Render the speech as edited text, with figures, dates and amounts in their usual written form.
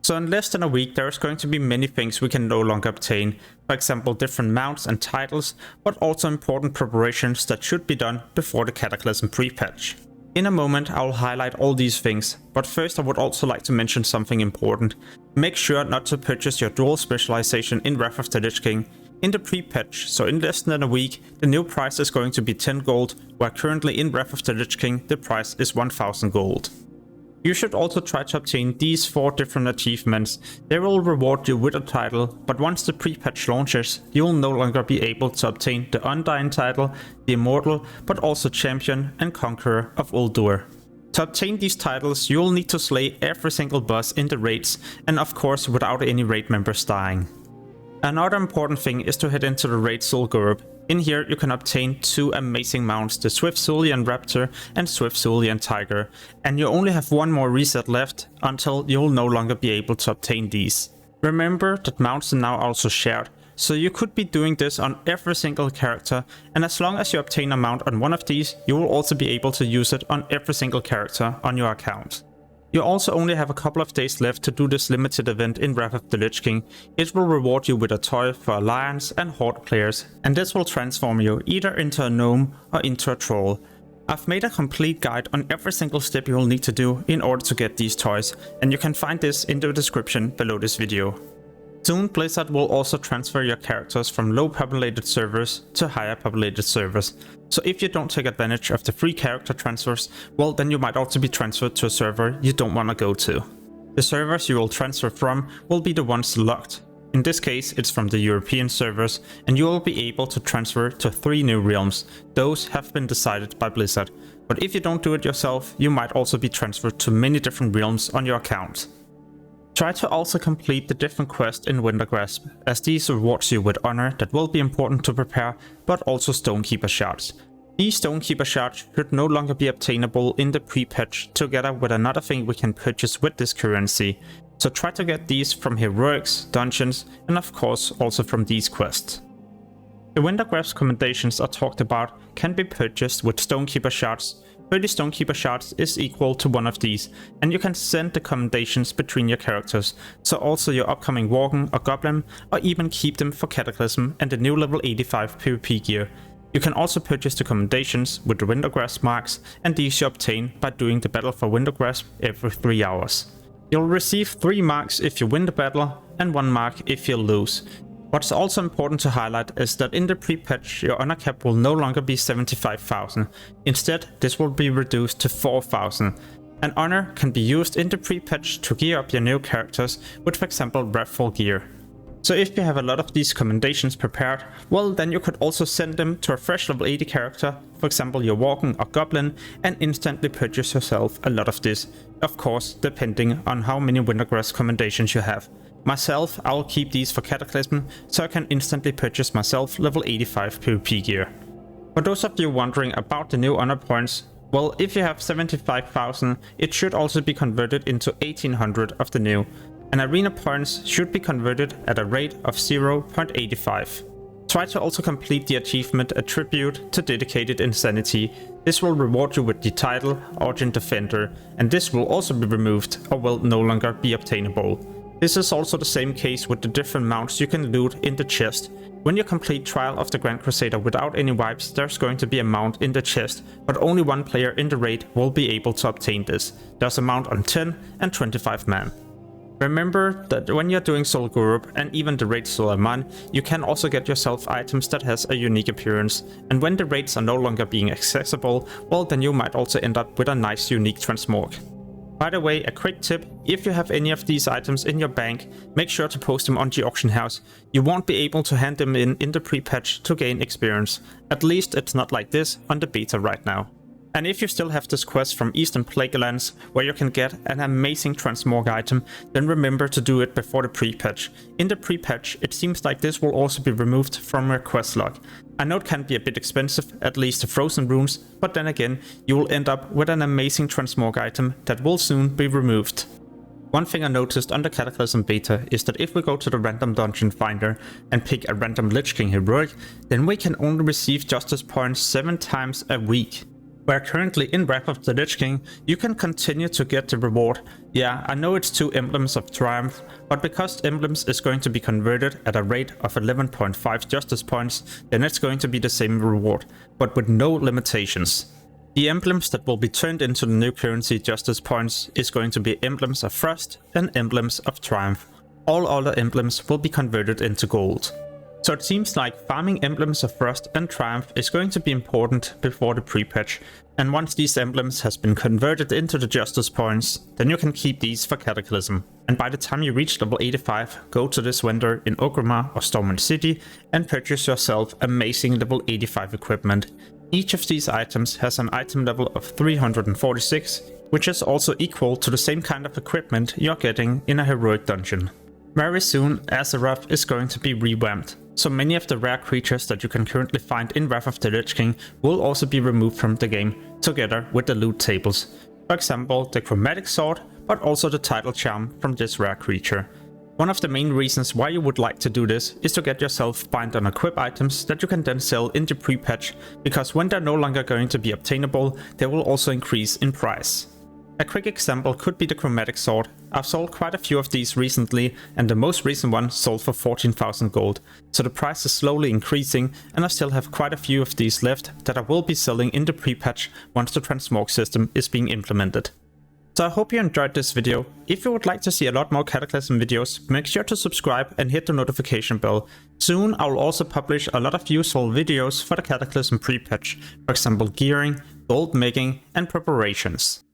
So in less than a week there is going to be many things we can no longer obtain, for example different mounts and titles, but also important preparations that should be done before the Cataclysm pre-patch. In a moment I will highlight all these things, but first I would also like to mention something important. Make sure not to purchase your dual specialization in Wrath of the Lich King in the pre-patch, so in less than a week the new price is going to be 10 gold, where currently in Wrath of the Lich King the price is 1000 gold. You should also try to obtain these 4 different achievements. They will reward you with a title, but once the pre-patch launches, you will no longer be able to obtain the Undying title, the Immortal, but also Champion and Conqueror of Uldur. To obtain these titles, you will need to slay every single boss in the raids, and of course without any raid members dying. Another important thing is to head into the raid Zul'Gurub. In here you can obtain 2 amazing mounts, the Swift Zulian Raptor and Swift Zulian Tiger, and you only have one more reset left until you'll no longer be able to obtain these. Remember that mounts are now also shared, so you could be doing this on every single character, and as long as you obtain a mount on one of these, you will also be able to use it on every single character on your account. You also only have a couple of days left to do this limited event in Wrath of the Lich King. It will reward you with a toy for Alliance and Horde players, and this will transform you either into a gnome or into a troll. I've made a complete guide on every single step you will need to do in order to get these toys, and you can find this in the description below this video. Soon Blizzard will also transfer your characters from low populated servers to higher populated servers. So if you don't take advantage of the free character transfers, well then you might also be transferred to a server you don't want to go to. The servers you will transfer from will be the ones locked. In this case it's from the European servers, and you will be able to transfer to 3 new realms. Those have been decided by Blizzard, but if you don't do it yourself, you might also be transferred to many different realms on your account. Try to also complete the different quests in Wintergrasp, as these rewards you with honor that will be important to prepare, but also Stonekeeper shards. These Stonekeeper shards should no longer be obtainable in the pre-patch, together with another thing we can purchase with this currency. So try to get these from heroics, dungeons, and of course also from these quests. The Wintergrasp commendations are talked about can be purchased with Stonekeeper shards. 30 Stonekeeper shards is equal to one of these, and you can send the commendations between your characters, so also your upcoming Worgen or Goblin, or even keep them for Cataclysm and the new level 85 PvP gear. You can also purchase the commendations with the Wintergrasp marks, and these you obtain by doing the battle for Wintergrasp every 3 hours. You'll receive 3 marks if you win the battle, and 1 mark if you lose. What's also important to highlight is that in the pre-patch your honor cap will no longer be 75,000. Instead, this will be reduced to 4,000. An honor can be used in the pre-patch to gear up your new characters with, for example, Wrathful gear. So if you have a lot of these commendations prepared, well then you could also send them to a fresh level 80 character, for example your Worgen or Goblin, and instantly purchase yourself a lot of this. Of course, depending on how many Wintergrasp commendations you have. Myself, I will keep these for Cataclysm, so I can instantly purchase myself level 85 PvP gear. For those of you wondering about the new honor points, well, if you have 75,000, it should also be converted into 1800 of the new, and arena points should be converted at a rate of 0.85. Try to also complete the achievement Attribute to Dedicated Insanity. This will reward you with the title Argent Defender, and this will also be removed or will no longer be obtainable. This is also the same case with the different mounts you can loot in the chest. When you complete Trial of the Grand Crusader without any wipes, there's going to be a mount in the chest, but only one player in the raid will be able to obtain this. There's a mount on 10 and 25 man. Remember that when you're doing Zul'Gurub and even the raid Suleiman, you can also get yourself items that has a unique appearance, and when the raids are no longer being accessible, well then you might also end up with a nice unique Transmog. By the way, a quick tip, if you have any of these items in your bank, make sure to post them on the auction house. You won't be able to hand them in the pre-patch to gain experience. At least it's not like this on the beta right now. And if you still have this quest from Eastern Plaguelands, where you can get an amazing Transmog item, then remember to do it before the pre-patch. In the pre-patch, it seems like this will also be removed from your quest log. I know it can be a bit expensive, at least the frozen runes, but then again, you will end up with an amazing Transmog item that will soon be removed. One thing I noticed on the Cataclysm beta is that if we go to the random dungeon finder and pick a random Lich King heroic, then we can only receive justice points 7 times a week. Where currently in Wrath of the Lich King, you can continue to get the reward. Yeah, I know it's 2 Emblems of Triumph, but because Emblems is going to be converted at a rate of 11.5 Justice points, then it's going to be the same reward, but with no limitations. The emblems that will be turned into the new currency Justice points is going to be Emblems of Frost and Emblems of Triumph. All other emblems will be converted into gold. So it seems like farming Emblems of Frost and Triumph is going to be important before the pre-patch, and once these emblems has been converted into the Justice points, then you can keep these for Cataclysm. And by the time you reach level 85, go to this vendor in Orgrimmar or Stormwind City and purchase yourself amazing level 85 equipment. Each of these items has an item level of 346, which is also equal to the same kind of equipment you're getting in a heroic dungeon. Very soon, Azeroth is going to be revamped, so many of the rare creatures that you can currently find in Wrath of the Lich King will also be removed from the game, together with the loot tables. For example, the Chromatic Sword, but also the Title Charm from this rare creature. One of the main reasons why you would like to do this is to get yourself bind on equip items that you can then sell in the pre-patch, because when they're no longer going to be obtainable, they will also increase in price. A quick example could be the Chromatic Sword. I've sold quite a few of these recently, and the most recent one sold for 14,000 gold, so the price is slowly increasing, and I still have quite a few of these left that I will be selling in the pre-patch once the Transmog system is being implemented. So I hope you enjoyed this video. If you would like to see a lot more Cataclysm videos, make sure to subscribe and hit the notification bell. Soon I will also publish a lot of useful videos for the Cataclysm pre-patch, for example gearing, gold making and preparations.